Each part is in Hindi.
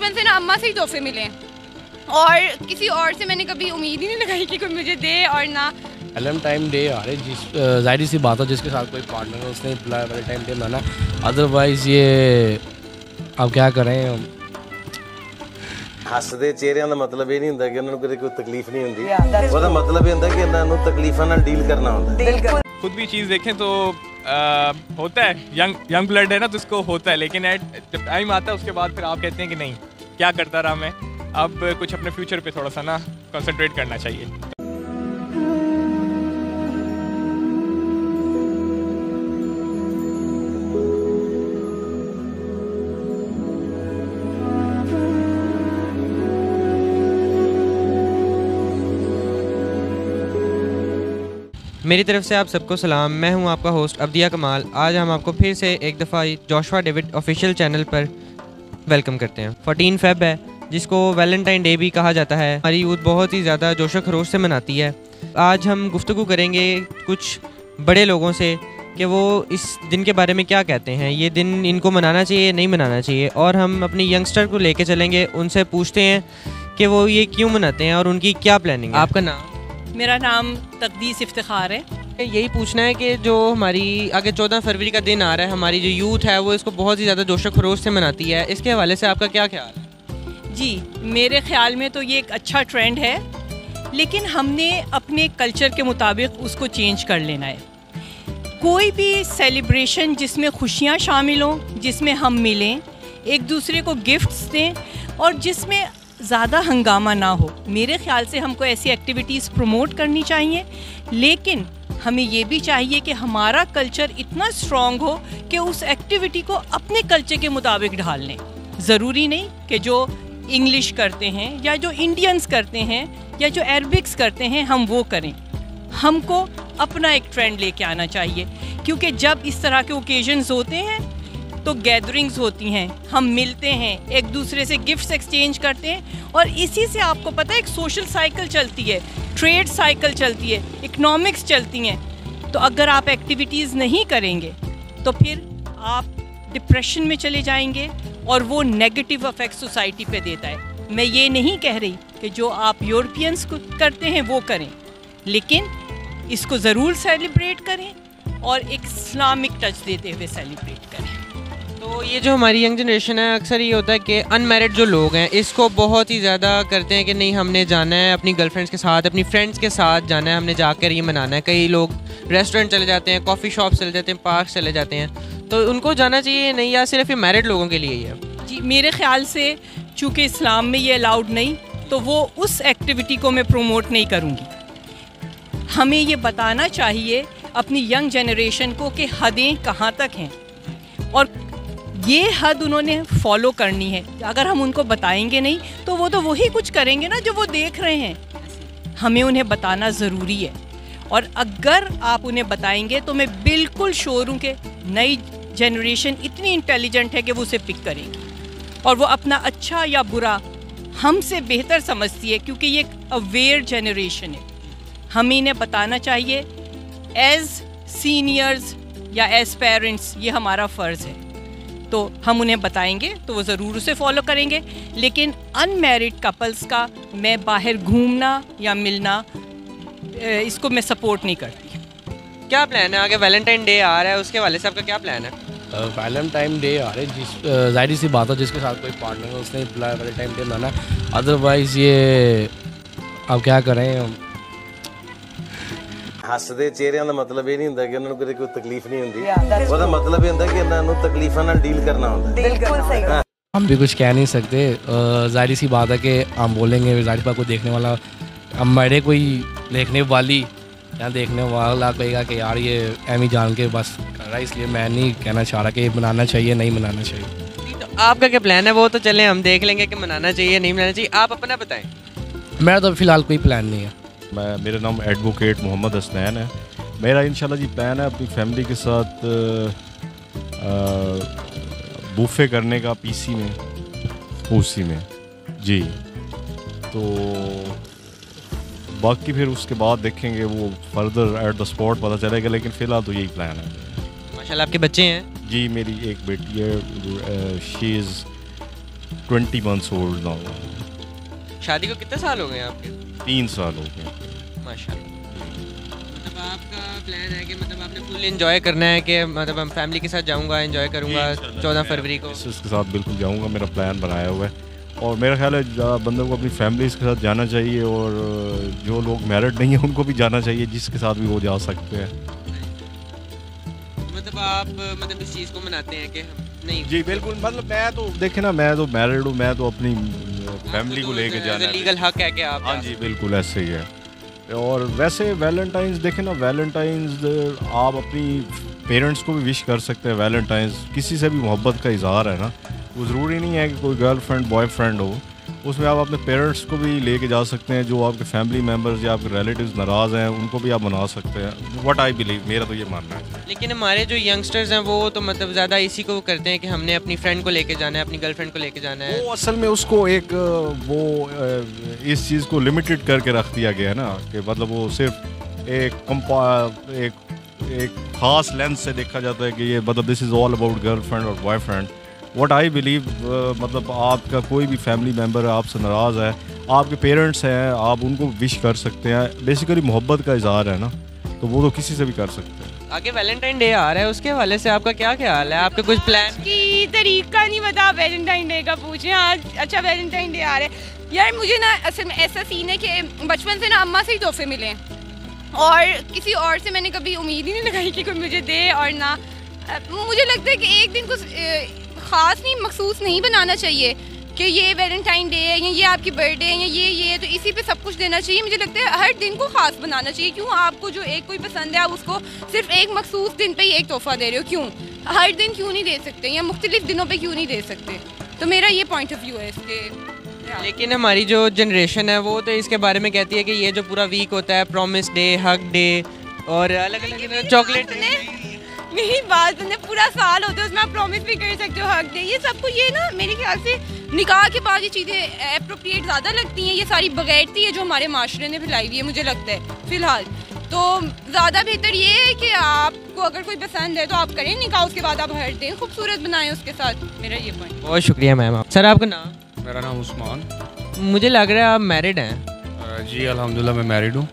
बचपन से ना अम्मा से ही तोहफे मिले और किसी और से मैंने कभी उम्मीद ही नहीं लगाई कि कोई मुझे दे और ना। वैलेंटाइन डे आ रहे जिस जाहिर सी बात है जिसके साथ कोई पार्टनर है उसने वैलेंटाइन डे मनाना, अदरवाइज़ ये अब क्या करें। हसदे चेहरिਆਂ ਦਾ मतलब ਇਹ ਨਹੀਂ ਹੁੰਦਾ ਕਿ ਉਹਨਾਂ ਨੂੰ ਕੋਈ तकलीफ नहीं ਹੁੰਦੀ, ਉਹਦਾ मतलब ਇਹ ਹੁੰਦਾ ਕਿ ਇਹਨਾਂ ਨੂੰ तकलीफां ਨਾਲ डील करना होता है। खुद भी चीज़ देखें तो होता है, यंग ब्लड है ना, तो उसको होता है, लेकिन जब टाइम आता है उसके बाद फिर आप कहते हैं कि नहीं क्या करता रहा मैं, अब कुछ अपने फ्यूचर पे थोड़ा सा ना कंसंट्रेट करना चाहिए। मेरी तरफ से आप सबको सलाम। मैं हूं आपका होस्ट अब्दिया कमाल। आज हम आपको फिर से एक दफ़ा जोशुआ डेविड ऑफिशियल चैनल पर वेलकम करते हैं। 14 फ़ेब है जिसको वैलेंटाइन डे भी कहा जाता है। हमारी यूथ बहुत ही ज़्यादा जोशो खरोश से मनाती है। आज हम गुफ्तगू करेंगे कुछ बड़े लोगों से कि वो इस दिन के बारे में क्या कहते हैं, ये दिन इनको मनाना चाहिए नहीं मनाना चाहिए, और हम अपनी यंगस्टर को लेके चलेंगे, उनसे पूछते हैं कि वो ये क्यों मनाते हैं और उनकी क्या प्लानिंग है। आपका नाम? मेरा नाम तकदीस इफ्तिखार है। यही पूछना है कि जो हमारी आगे 14 फरवरी का दिन आ रहा है, हमारी जो यूथ है वो इसको बहुत ही ज़्यादा जोशो खरोश से मनाती है, इसके हवाले से आपका क्या ख्याल है? जी, मेरे ख़्याल में तो ये एक अच्छा ट्रेंड है, लेकिन हमने अपने कल्चर के मुताबिक उसको चेंज कर लेना है। कोई भी सेलिब्रेशन जिसमें खुशियाँ शामिल हों, जिसमें हम मिलें, एक दूसरे को गिफ्ट्स दें और जिसमें ज़्यादा हंगामा ना हो, मेरे ख़्याल से हमको ऐसी एक्टिविटीज़ प्रमोट करनी चाहिए। लेकिन हमें ये भी चाहिए कि हमारा कल्चर इतना स्ट्रॉन्ग हो कि उस एक्टिविटी को अपने कल्चर के मुताबिक ढाल लें। ज़रूरी नहीं कि जो इंग्लिश करते हैं या जो इंडियंस करते हैं या जो अरबिक्स करते हैं हम वो करें। हमको अपना एक ट्रेंड लेके आना चाहिए, क्योंकि जब इस तरह के ओकेजन्स होते हैं तो गैदरिंग्स होती हैं, हम मिलते हैं, एक दूसरे से गिफ्ट्स एक्सचेंज करते हैं, और इसी से आपको पता है एक सोशल साइकिल चलती है, ट्रेड साइकिल चलती है, इकोनॉमिक्स चलती हैं। तो अगर आप एक्टिविटीज़ नहीं करेंगे तो फिर आप डिप्रेशन में चले जाएंगे और वो नेगेटिव इफेक्ट सोसाइटी पे देता है। मैं ये नहीं कह रही कि जो आप यूरोपियंस करते हैं वो करें, लेकिन इसको ज़रूर सेलिब्रेट करें और एक इस्लामिक टच देते हुए सेलिब्रेट करें। तो ये जो हमारी यंग जनरेशन है, अक्सर ये होता है कि अनमैरिड जो लोग हैं इसको बहुत ही ज़्यादा करते हैं कि नहीं हमने जाना है अपनी गर्लफ्रेंड्स के साथ, अपनी फ्रेंड्स के साथ जाना है, हमने जाकर ये मनाना है। कई लोग रेस्टोरेंट चले जाते हैं, कॉफ़ी शॉप चले जाते हैं, पार्क चले जाते हैं, तो उनको जाना चाहिए नहीं, या सिर्फ ये मैरिड लोगों के लिए ही है? जी, मेरे ख़्याल से चूँकि इस्लाम में ये अलाउड नहीं, तो वो उस एक्टिविटी को मैं प्रमोट नहीं करूँगी। हमें ये बताना चाहिए अपनी यंग जनरेशन को कि हदें कहाँ तक हैं और ये हद उन्होंने फॉलो करनी है। अगर हम उनको बताएंगे नहीं तो वो तो वही कुछ करेंगे ना जो वो देख रहे हैं। हमें उन्हें बताना ज़रूरी है, और अगर आप उन्हें बताएंगे तो मैं बिल्कुल श्योर हूँ कि नई जनरेशन इतनी इंटेलिजेंट है कि वो उसे पिक करेगी और वो अपना अच्छा या बुरा हमसे बेहतर समझती है, क्योंकि ये एक अवेयर जनरेशन है। हमें इन्हें बताना चाहिए एज सीनियर्स या एज पेरेंट्स, ये हमारा फ़र्ज़ है। तो हम उन्हें बताएंगे तो वो ज़रूर उसे फॉलो करेंगे। लेकिन अनमैरिड कपल्स का मैं बाहर घूमना या मिलना, इसको मैं सपोर्ट नहीं करती। क्या प्लान है आगे? वैलेंटाइन डे आ रहा है, उसके वाले से आपका क्या प्लान है? वैलेंटाइन डे आ रहे जिस जाहिर सी बात है जिसके साथ कोई पार्टनर है उसने वैलेंटाइन डे मनाना, अदरवाइज़ ये अब क्या करें। हसदे चेहरिਆਂ ਦਾ मतलब ਇਹ ਨਹੀਂ ਹੁੰਦਾ ਕਿ ਉਹਨਾਂ ਨੂੰ ਕੋਈ तकलीफ नहीं ਹੁੰਦੀ, ਉਹਦਾ मतलब ਇਹ ਹੁੰਦਾ कि ਇਹਨਾਂ ਨੂੰ तकलीफां ਨਾਲ डील करना होता है। बिल्कुल सही। हम भी कुछ कह नहीं सकते, जाहिर सी बात है कि हम बोलेंगे जाहिर बात को देखने वाला, हमारे कोई देखने वाली या देखने वाला कहेगा कि यार ये एम ही जान के बस कर रहा है, इसलिए मैं नहीं कहना चाह रहा कि मनाना चाहिए नहीं मनाना चाहिए। तो आपका क्या प्लान है वो तो चलें हम देख लेंगे कि मनाना चाहिए नहीं मनाना चाहिए, आप अपना बताएं। मेरा तो फ़िलहाल कोई प्लान नहीं है। मेरा नाम एडवोकेट मोहम्मद हसनैन है। मेरा इंशाल्लाह जी प्लान है अपनी फैमिली के साथ बूफे करने का पीसी में, उसी में जी। तो बाकी फिर उसके बाद देखेंगे, वो फर्दर एट द स्पॉट पता चलेगा, लेकिन फ़िलहाल तो यही प्लान है। माशाल्लाह आपके बच्चे हैं? जी, मेरी एक बेटी है, she is 20 months old now. शादी को कितने साल हो गए आपके? 3 साल हो गए। माशाल्लाह। मतलब आपका प्लान है कि मतलब आपने फुल एंजॉय करना है कि मतलब हम फैमिली के साथ जाऊंगा, एंजॉय करूंगा 14 फरवरी को? इसके साथ बिल्कुल जाऊंगा, मेरा प्लान बनाया हुआ है। और मेरा ख्याल है बंदे को अपनी फैमिली के साथ जाना चाहिए, और जो लोग मैरिड नहीं हैं उनको भी जाना चाहिए, जिसके साथ भी वो जा सकते हैं। मतलब आप मतलब इस चीज़ को मनाते हैं कि नहीं? जी बिल्कुल, मतलब मैं तो देखे ना, मैं तो मैरिड हूँ, मैं तो अपनी फैमिली को लेके जाना है, लीगल हक है कि आप? हाँ जी बिल्कुल ऐसे ही है। और वैसे वैलेंटाइंस देखे ना, वैलेंटाइंस आप अपनी पेरेंट्स को भी विश कर सकते हैं। वैलेंटाइंस किसी से भी मोहब्बत का इजहार है ना, वो ज़रूरी नहीं है कि कोई गर्लफ्रेंड बॉयफ्रेंड हो, उसमें आप अपने पेरेंट्स को भी लेके जा सकते हैं। जो आपके फैमिली मेम्बर्स या आपके रिलेटिव्स नाराज़ हैं उनको भी आप मना सकते हैं। व्हाट आई बिलीव, मेरा तो ये मानना है। लेकिन हमारे जो यंगस्टर्स हैं वो तो मतलब ज़्यादा इसी को करते हैं कि हमने अपनी फ्रेंड को लेके जाना है, अपनी गर्लफ्रेंड को लेके जाना है। वो असल में उसको एक इस चीज़ को लिमिटेड करके रख दिया गया है ना, कि मतलब वो सिर्फ एक ख़ास लेंस से देखा जाता है कि ये मतलब this is all about girlfriend और बॉयफ्रेंड। व्हाट आई बिलीव, मतलब आपका कोई भी फैमिली मेम्बर आपसे नाराज़ है, आपके पेरेंट्स हैं, आप उनको विश कर सकते हैं। बेसिकली मोहब्बत का इजहार है ना, तो वो तो किसी से भी कर सकते हैं। आगे वैलेंटाइन डे आ रहा है, उसके हवाले से आपका क्या ख्याल है? आपके कुछ प्लान? की तारीख का नहीं पता, वैलेंटाइन डे का पूछें। आज अच्छा वैलेंटाइन डे आ रहा है यार। मुझे ना असल में ऐसा सीन है कि बचपन से ना अम्मा से ही तोहफे मिले, और किसी और से मैंने कभी उम्मीद ही नहीं लगाई कि कोई मुझे दे। और ना मुझे लगता है कि एक दिन कुछ ख़ास नहीं, मखसूस नहीं बनाना चाहिए कि ये वैलेंटाइन डे है या ये आपकी बर्थडे है या ये तो इसी पे सब कुछ देना चाहिए। मुझे लगता है हर दिन को ख़ास बनाना चाहिए। क्यों आपको जो एक कोई पसंद है, आप उसको सिर्फ एक मखसूस दिन पे ही एक तोहफ़ा दे रहे हो? क्यों हर दिन क्यों नहीं दे सकते, या मुख्तलिफ दिनों पे क्यों नहीं दे सकते? तो मेरा ये पॉइंट ऑफ व्यू है इसके। लेकिन हमारी जो जनरेशन है वो तो इसके बारे में कहती है कि ये जो पूरा वीक होता है, प्रॉमिस डे, हक डे और अलग अलग चॉकलेट। मेरी बात सुनने, पूरा साल होता है उसमें आप प्रॉमिस भी कर सकते हो, हक दे, ये सबको ये ना मेरे ख्याल से निकाह के बाद ये चीज़ें एप्रोप्रिएट ज़्यादा लगती हैं। ये सारी बगैरती है जो हमारे माशरे ने फैलाई हुई है, मुझे लगता है फ़िलहाल। तो ज़्यादा बेहतर ये है कि आपको अगर कोई पसंद है तो आप करें निकाह, उसके बाद आप हर दिन खूबसूरत बनाएं उसके साथ। मेरा ये पॉइंट। बहुत शुक्रिया मैम। आप सर, आपका नाम? मेरा नाम उस्मान। मुझे लग रहा है आप मैरिड हैं? जी अल्हम्दुलिल्लाह मैं मैरिड हूँ।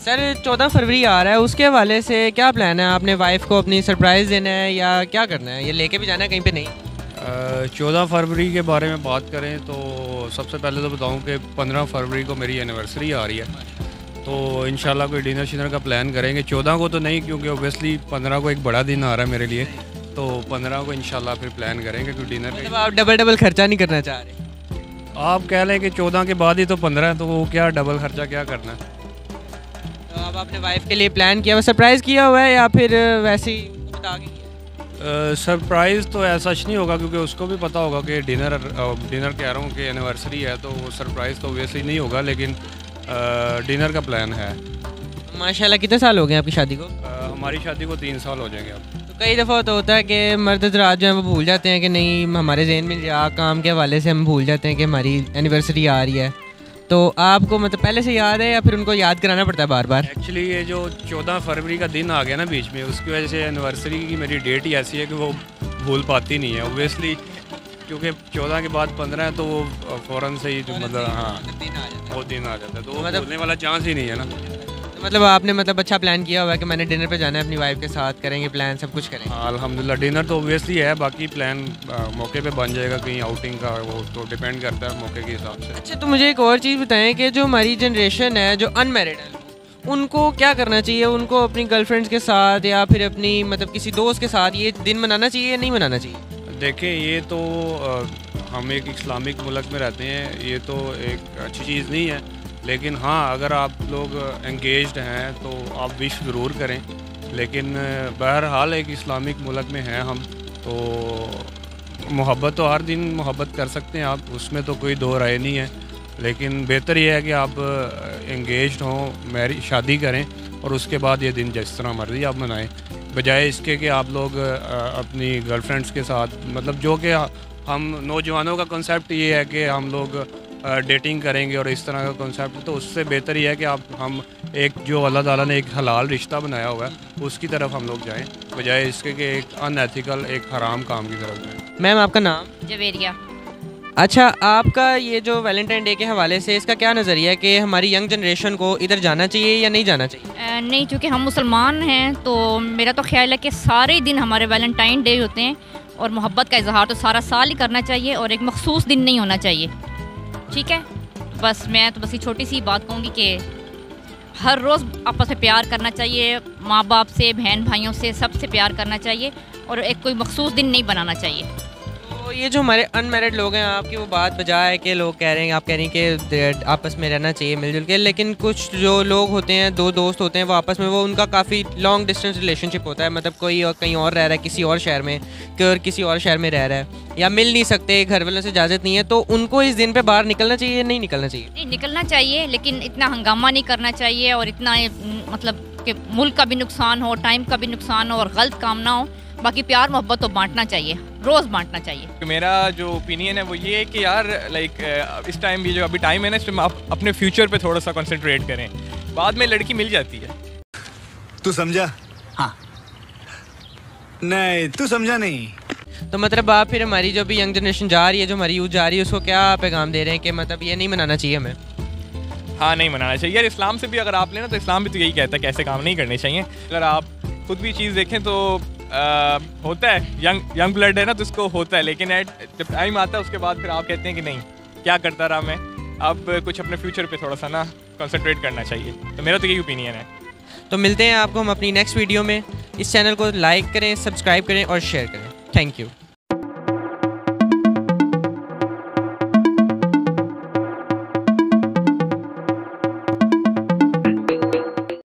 सर 14 फरवरी आ रहा है, उसके हवाले से क्या प्लान है? आपने वाइफ को अपनी सरप्राइज़ देना है या क्या करना है? ये लेके भी जाना है कहीं पे? नहीं। 14 फरवरी के बारे में बात करें तो सबसे पहले तो बताऊं कि 15 फरवरी को मेरी एनिवर्सरी आ रही है, तो इंशाल्लाह कोई डिनर शिनर का प्लान करेंगे। 14 को तो नहीं, क्योंकि ओबियसली 15 को एक बड़ा दिन आ रहा है मेरे लिए, तो 15 को इंशाल्लाह फिर प्लान करेंगे कोई डिनर। मतलब आप डबल खर्चा नहीं करना चाह रहे? आप कह लें कि 14 के बाद ही तो 15 है, तो वो क्या डबल खर्चा क्या करना है। तो अब आपने वाइफ के लिए प्लान किया हुआ, सरप्राइज़ किया हुआ है या फिर वैसे ही बता के? सरप्राइज़ तो ऐसा नहीं होगा, क्योंकि उसको भी पता होगा कि डिनर कह रहा हूँ कि एनिवर्सरी है, तो सरप्राइज़ तो ऑब्वियसली नहीं होगा, लेकिन डिनर का प्लान है। माशाल्लाह। कितने साल हो गए आपकी शादी को? हमारी शादी को 3 साल हो जाएंगे अब। तो कई दफ़ा तो होता है कि मर्द हज़रात जो हैं वो भूल जाते हैं कि नहीं, हमारे जहन में या काम के हवाले से हम भूल जाते हैं कि हमारी एनिवर्सरी आ रही है। तो आपको मतलब पहले से याद है या फिर उनको याद कराना पड़ता है बार बार? एक्चुअली ये जो 14 फरवरी का दिन आ गया ना बीच में, उसकी वजह से एनिवर्सरी की मेरी डेट ही ऐसी है कि वो भूल पाती नहीं है ओबियसली, क्योंकि 14 के बाद 15 है तो वो फ़ौरन से ही जो मतलब हाँ वो दिन आ जाता है, तो वो मतलब भूलने वाला चांस ही नहीं है ना। तो मतलब आपने मतलब अच्छा प्लान किया हुआ है कि मैंने डिनर पे जाना है अपनी वाइफ के साथ, करेंगे प्लान, सब कुछ करेंगे? हाँ अल्हम्दुलिल्लाह, डिनर तो ओबियसली है, बाकी प्लान मौके पे बन जाएगा कहीं आउटिंग का, वो तो डिपेंड करता है मौके के हिसाब से। अच्छा, तो मुझे एक और चीज़ बताएं कि जो हमारी जनरेशन है जो अनमैरिड है, उनको क्या करना चाहिए? उनको अपनी गर्लफ्रेंड्स के साथ या फिर अपनी मतलब किसी दोस्त के साथ ये दिन मनाना चाहिए या नहीं मनाना चाहिए? देखें, ये तो हम एक इस्लामिक मुल्क में रहते हैं, ये तो एक अच्छी चीज़ नहीं है, लेकिन हाँ अगर आप लोग एंगेज्ड हैं तो आप विश ज़रूर करें, लेकिन बहरहाल एक इस्लामिक मुल्क में हैं हम, तो मोहब्बत तो हर दिन मोहब्बत कर सकते हैं आप, उसमें तो कोई दो राय नहीं है, लेकिन बेहतर ये है कि आप एंगेज्ड हों, शादी करें और उसके बाद ये दिन जिस तरह मर्जी आप मनाएं, बजाय इसके कि आप लोग अपनी गर्लफ्रेंड्स के साथ, मतलब जो कि हम नौजवानों का कॉन्सेप्ट ये है कि हम लोग डेटिंग करेंगे और इस तरह का कॉन्सेप्ट, तो उससे बेहतर ये है कि हम एक जो अल्लाह ताला ने एक हलाल रिश्ता बनाया हुआ है उसकी तरफ हम लोग जाएं, बजाय इसके कि एक अनएथिकल एक हराम काम की तरफ जाएं। मैम आपका नाम? जवेरिया। अच्छा, आपका ये जो वैलेंटाइन डे के हवाले से इसका क्या नज़रिया है कि हमारी यंग जनरेशन को इधर जाना चाहिए या नहीं जाना चाहिए? नहीं, चूँकि हम मुसलमान हैं तो मेरा तो ख्याल है कि सारे दिन हमारे वैलेंटाइन डे होते हैं और मोहब्बत का इजहार तो सारा साल ही करना चाहिए और एक मखसूस दिन नहीं होना चाहिए। ठीक है, मैं तो बस ये छोटी सी बात कहूँगी कि हर रोज़ आपस में प्यार करना चाहिए, माँ बाप से, बहन भाइयों से, सबसे प्यार करना चाहिए और एक कोई मखसूस दिन नहीं बनाना चाहिए। तो ये जो हमारे अनमैरिड लोग हैं, आपकी वो बात बजा है कि लोग कह रहे हैं, आप कह रही हैं कि आपस में रहना चाहिए मिलजुल के, लेकिन कुछ जो लोग होते हैं, दो दोस्त होते हैं, वो आपस में उनका काफ़ी लॉन्ग डिस्टेंस रिलेशनशिप होता है, मतलब कोई और कहीं और रह रहा है किसी और शहर में, कोई और किसी और शहर में रह रहा है या मिल नहीं सकते, घर वालों से इजाज़त नहीं है, तो उनको इस दिन पे बाहर निकलना चाहिए या नहीं निकलना चाहिए? नहीं, निकलना चाहिए, लेकिन इतना हंगामा नहीं करना चाहिए और इतना मतलब कि मुल्क का भी नुकसान हो, टाइम का भी नुकसान हो और गलत काम ना हो। बाकी प्यार मोहब्बत तो बांटना चाहिए, रोज़ बांटना चाहिए। तो मेरा जो ओपिनियन है वो ये है कि यार लाइक इस टाइम, ये जो अभी टाइम है ना, इसमें आप अपने फ्यूचर पे थोड़ा सा कंसंट्रेट करें, बाद में लड़की मिल जाती है। तू समझा? हाँ। नहीं, तू समझा नहीं। तो मतलब आप फिर हमारी जो भी यंग जनरेशन जा रही है, जो हमारी यूथ जा रही है, उसको क्या पैगाम दे रहे हैं कि मतलब ये नहीं मनाना चाहिए हमें? हाँ, नहीं मनाना चाहिए यार। इस्लाम से भी अगर आप लेना तो इस्लाम भी तो यही कहता है कि ऐसे काम नहीं करने चाहिए। अगर आप खुद भी चीज़ देखें तो होता है, यंग ब्लड है ना, तो इसको होता है, लेकिन जब टाइम आता है उसके बाद फिर आप कहते हैं कि नहीं, क्या करता रहा मैं, अब कुछ अपने फ्यूचर पे थोड़ा सा ना कंसंट्रेट करना चाहिए। तो मेरा तो यही ओपिनियन है। तो मिलते हैं आपको हम अपनी नेक्स्ट वीडियो में। इस चैनल को लाइक करें, सब्सक्राइब करें और शेयर करें। Thank you.